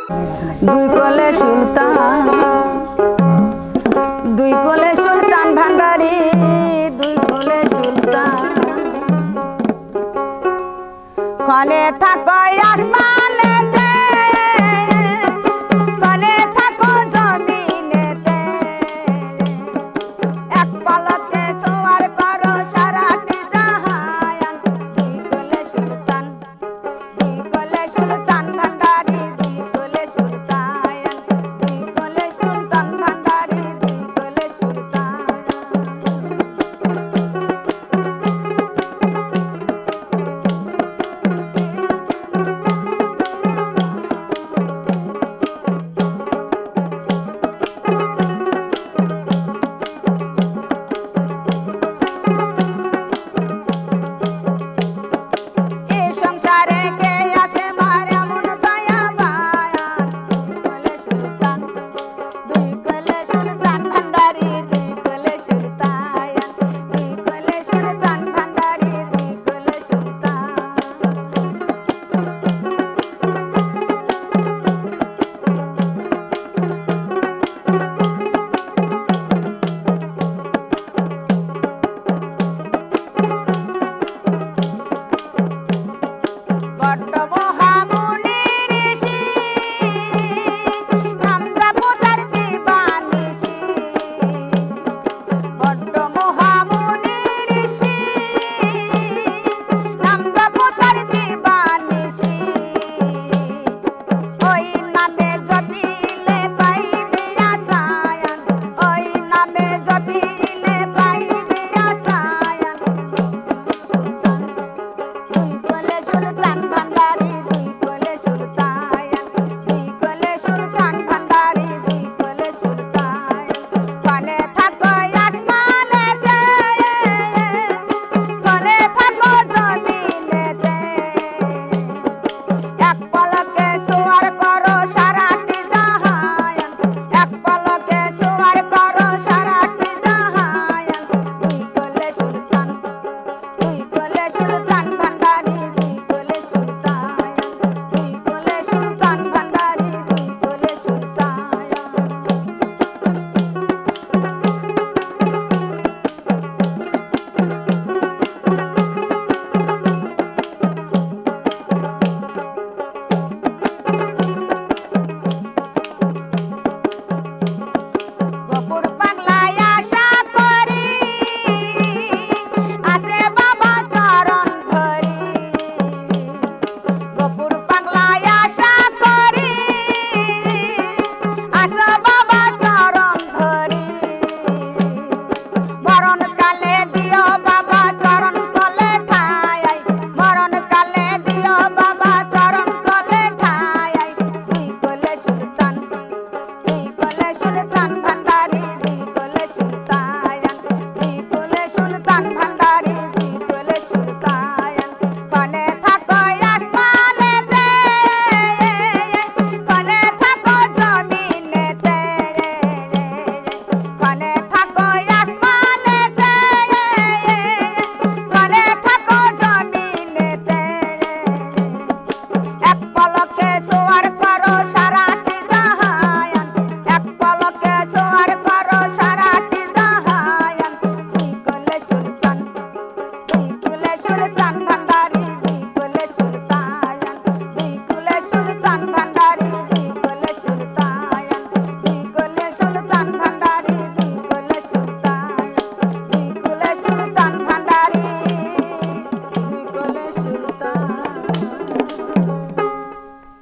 দুই কোলে সুলতান, দুই কোলে সুলতান ভান্ডারী, দুই কোলে সুলতান। ক্ষণে থাকো আসমানেতে, ক্ষণে থাকো জমিনেতে, এক পলকে সোয়ার করো সারাটি জাহান। দুই কোলে সুলতান, দুই কোলে সুলতান ভান্ডারী, দুই কোলে সুলতান, দুই কোলে সুলতান ভান্ডারী, দুই কোলে সুলতান। এই সংসারে কে আছে মার এমন দয়া মায়ান। দুই কোলে সুলতান, দুই কোলে সুলতান ভান্ডারী, দুই কোলে সুলতান, দুই কোলে সুলতান ভান্ডারী, দুই কোলে সুলতান। বড্ড মহা